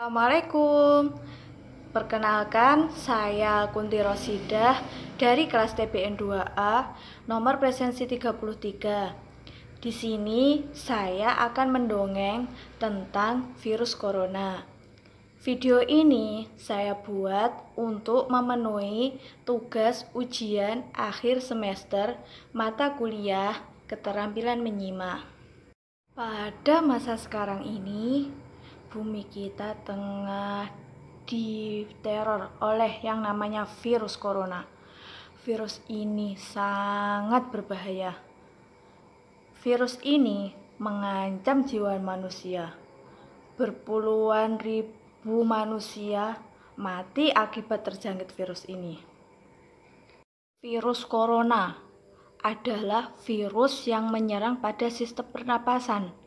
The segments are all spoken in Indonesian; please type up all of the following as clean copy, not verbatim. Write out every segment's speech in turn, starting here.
Assalamualaikum. Perkenalkan, saya Kunti Rosidah dari kelas TBN 2A, nomor presensi 33. Di sini saya akan mendongeng tentang virus corona. Video ini saya buat untuk memenuhi tugas ujian akhir semester mata kuliah keterampilan menyimak. Pada masa sekarang ini, bumi kita tengah diteror oleh yang namanya virus corona. Virus ini sangat berbahaya. Virus ini mengancam jiwa manusia. Berpuluhan ribu manusia mati akibat terjangkit virus ini. Virus corona adalah virus yang menyerang pada sistem pernapasan.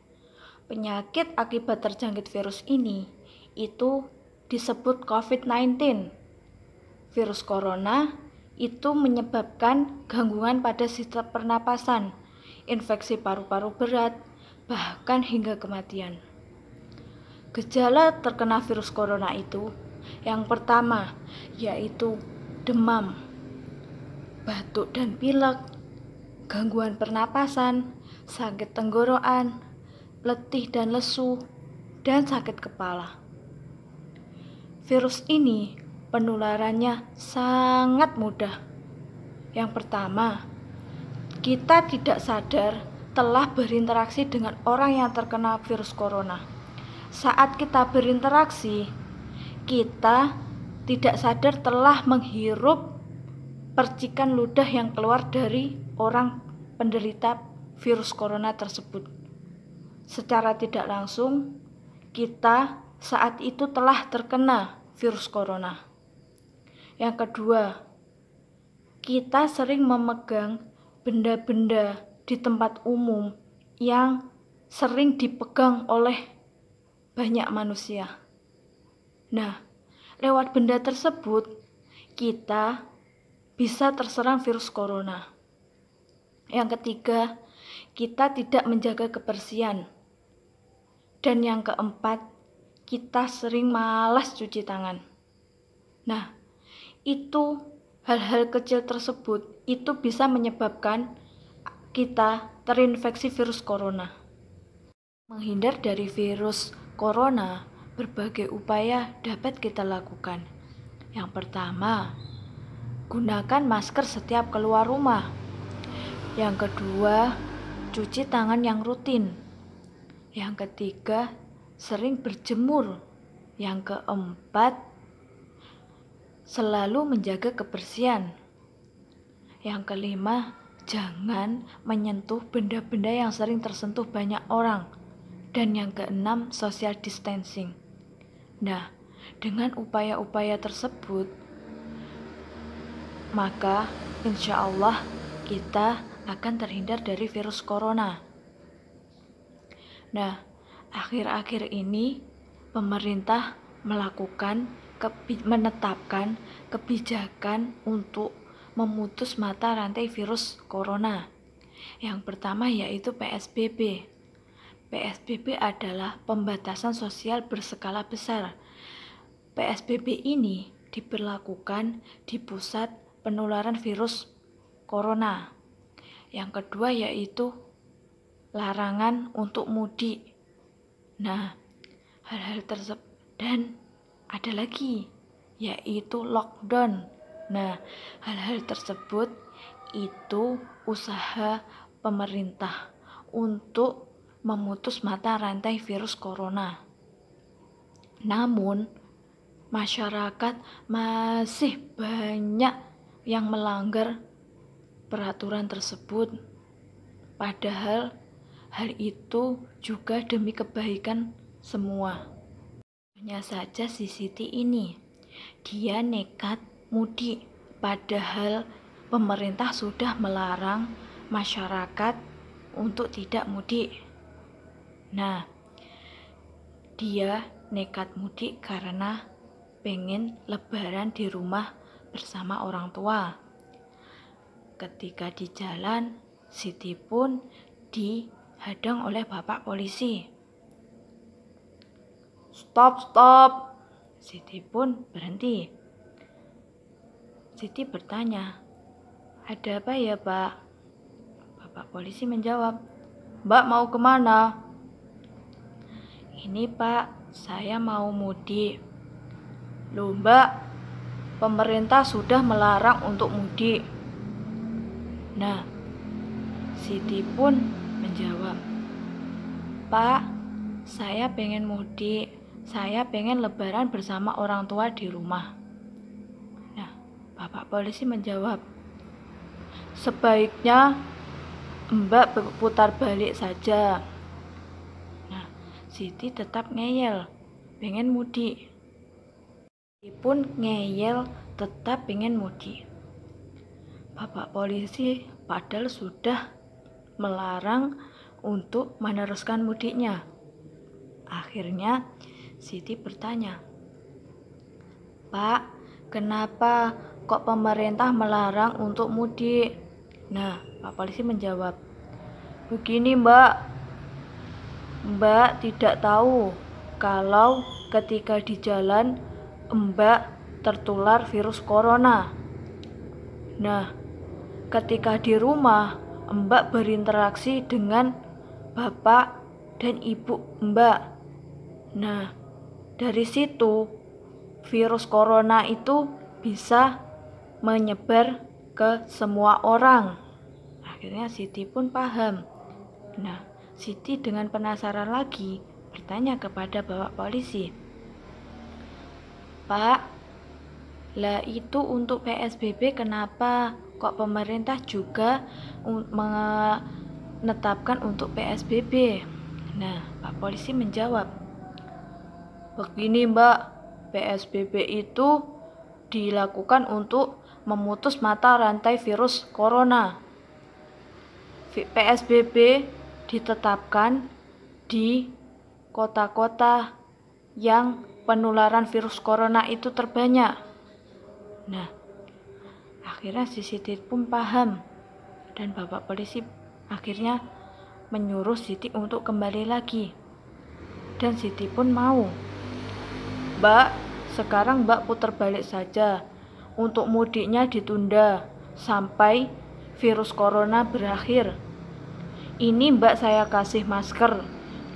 Penyakit akibat terjangkit virus ini itu disebut COVID-19. Virus corona itu menyebabkan gangguan pada sistem pernapasan, infeksi paru-paru berat, bahkan hingga kematian. Gejala terkena virus corona itu yang pertama yaitu demam, batuk dan pilek, gangguan pernapasan, sakit tenggorokan, letih dan lesu, dan sakit kepala. Virus ini penularannya sangat mudah. Yang pertama, kita tidak sadar telah berinteraksi dengan orang yang terkena virus corona. Saat kita berinteraksi, kita tidak sadar telah menghirup percikan ludah yang keluar dari orang penderita virus corona tersebut. Secara tidak langsung, kita saat itu telah terkena virus corona. Yang kedua, kita sering memegang benda-benda di tempat umum yang sering dipegang oleh banyak manusia. Nah, lewat benda tersebut, kita bisa terserang virus corona. Yang ketiga, kita tidak menjaga kebersihan. Dan yang keempat, kita sering malas cuci tangan. Nah, itu hal-hal kecil tersebut itu bisa menyebabkan kita terinfeksi virus corona. Menghindar dari virus corona, berbagai upaya dapat kita lakukan. Yang pertama, gunakan masker setiap keluar rumah. Yang kedua, cuci tangan yang rutin. Yang ketiga, sering berjemur. Yang keempat, selalu menjaga kebersihan. Yang kelima, jangan menyentuh benda-benda yang sering tersentuh banyak orang. Dan yang keenam, social distancing. Nah, dengan upaya-upaya tersebut, maka insya Allah kita akan terhindar dari virus corona. Nah, akhir-akhir ini pemerintah menetapkan kebijakan untuk memutus mata rantai virus corona. Yang pertama yaitu PSBB. PSBB adalah pembatasan sosial berskala besar. PSBB ini diberlakukan di pusat penularan virus corona. Yang kedua yaitu larangan untuk mudik. Nah, hal-hal tersebut dan ada lagi yaitu lockdown. Nah, hal-hal tersebut itu usaha pemerintah untuk memutus mata rantai virus corona. Namun, masyarakat masih banyak yang melanggar peraturan tersebut. Padahal hal itu juga demi kebaikan semua. Hanya saja si Siti ini, dia nekat mudik, padahal pemerintah sudah melarang masyarakat untuk tidak mudik. Nah, dia nekat mudik karena pengen lebaran di rumah bersama orang tua. Ketika di jalan, Siti pun dihadang oleh bapak polisi. Stop. Siti pun berhenti. Siti bertanya, ada apa ya Pak? Bapak polisi menjawab, Mbak mau kemana? Ini Pak, saya mau mudik. Loh Mbak, pemerintah sudah melarang untuk mudik. Nah, Siti pun menjawab, Pak, saya pengen mudik. Saya pengen lebaran bersama orang tua di rumah. Nah, Bapak polisi menjawab, sebaiknya Mbak putar balik saja. Nah, Siti tetap ngeyel, pengen mudik. Siti pun ngeyel, tetap pengen mudik. Bapak polisi padahal sudah melarang untuk meneruskan mudiknya. Akhirnya Siti bertanya, Pak, kenapa kok pemerintah melarang untuk mudik? Nah, Pak polisi menjawab, begini Mbak tidak tahu kalau ketika di jalan Mbak tertular virus corona. Nah, ketika di rumah Mbak berinteraksi dengan bapak dan ibu Mbak. Nah, dari situ virus corona itu bisa menyebar ke semua orang. Akhirnya Siti pun paham. Nah, Siti dengan penasaran lagi bertanya kepada bapak polisi, Pak, lah itu untuk PSBB kenapa kok pemerintah juga menetapkan untuk PSBB? Nah, Pak polisi menjawab, begini Mbak, PSBB itu dilakukan untuk memutus mata rantai virus corona. PSBB ditetapkan di kota-kota yang penularan virus corona itu terbanyak. Nah, akhirnya Siti pun paham dan bapak polisi akhirnya menyuruh Siti untuk kembali lagi. Dan Siti pun mau. Mbak, sekarang Mbak putar balik saja. Untuk mudiknya ditunda sampai virus corona berakhir. Ini Mbak saya kasih masker.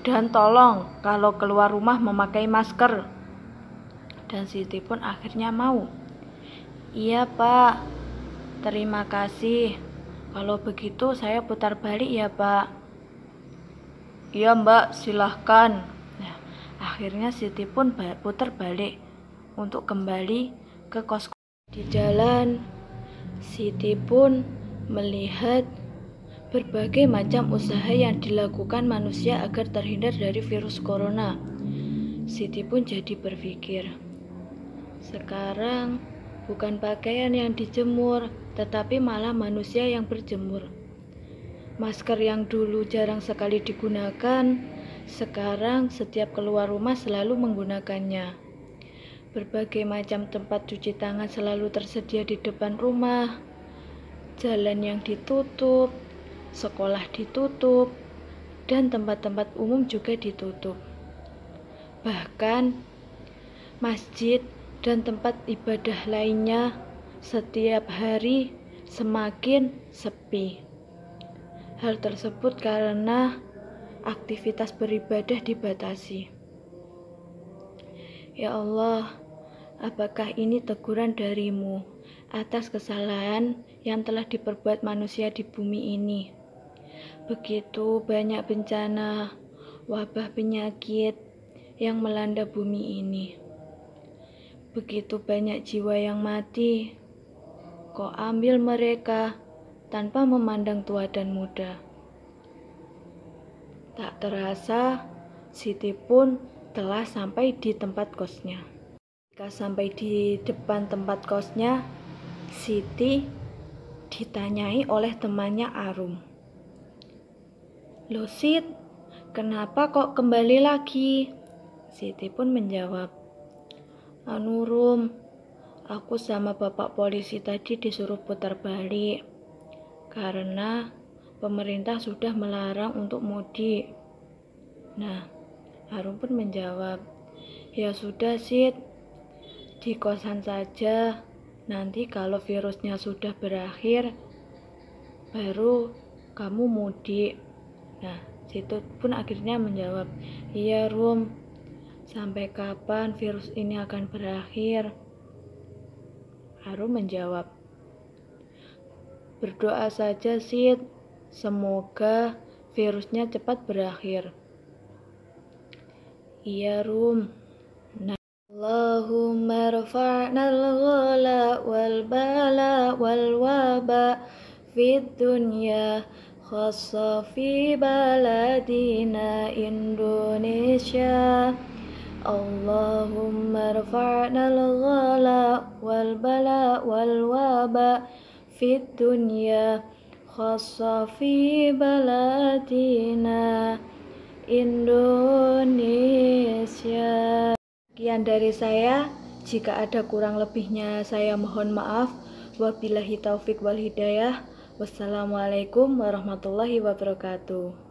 Dan tolong kalau keluar rumah memakai masker. Dan Siti pun akhirnya mau. Iya Pak, terima kasih. Kalau begitu saya putar balik ya Pak. Iya Mbak, silahkan. Nah, akhirnya Siti pun putar balik untuk kembali ke kos. Di jalan, Siti pun melihat berbagai macam usaha yang dilakukan manusia agar terhindar dari virus corona. Siti pun jadi berpikir, sekarang bukan pakaian yang dijemur, tetapi malah manusia yang berjemur. Masker yang dulu jarang sekali digunakan, sekarang setiap keluar rumah selalu menggunakannya. Berbagai macam tempat cuci tangan selalu tersedia di depan rumah. Jalan yang ditutup, sekolah ditutup, dan tempat-tempat umum juga ditutup. Bahkan masjid dan tempat ibadah lainnya setiap hari semakin sepi. Hal tersebut karena aktivitas beribadah dibatasi. Ya Allah, apakah ini teguran darimu atas kesalahan yang telah diperbuat manusia di bumi ini? Begitu banyak bencana, wabah penyakit yang melanda bumi ini. Begitu banyak jiwa yang mati, kau ambil mereka tanpa memandang tua dan muda. Tak terasa, Siti pun telah sampai di tempat kosnya. Ketika sampai di depan tempat kosnya, Siti ditanyai oleh temannya Arum. Loh Sit, kenapa kok kembali lagi? Siti pun menjawab, anu Rum, aku sama bapak polisi tadi disuruh putar balik karena pemerintah sudah melarang untuk mudik. Nah, Arum pun menjawab, Ya sudah, Sid. Di kosan saja. Nanti kalau virusnya sudah berakhir, baru kamu mudik. Nah, Situ pun akhirnya menjawab, iya Rum, sampai kapan virus ini akan berakhir? Harum menjawab, berdoa saja Sid, semoga virusnya cepat berakhir. Iya Rum. Allahumma rafa'na al-ghala wal bala wal waba fid dunya khassa fi baladina Indonesia. Allahumma rafa'na al-ghala wal bala wal waba fid dunya khassa fi baladina Indonesia. Sekian dari saya, jika ada kurang lebihnya saya mohon maaf. Wabillahi taufik wal hidayah. Wassalamualaikum warahmatullahi wabarakatuh.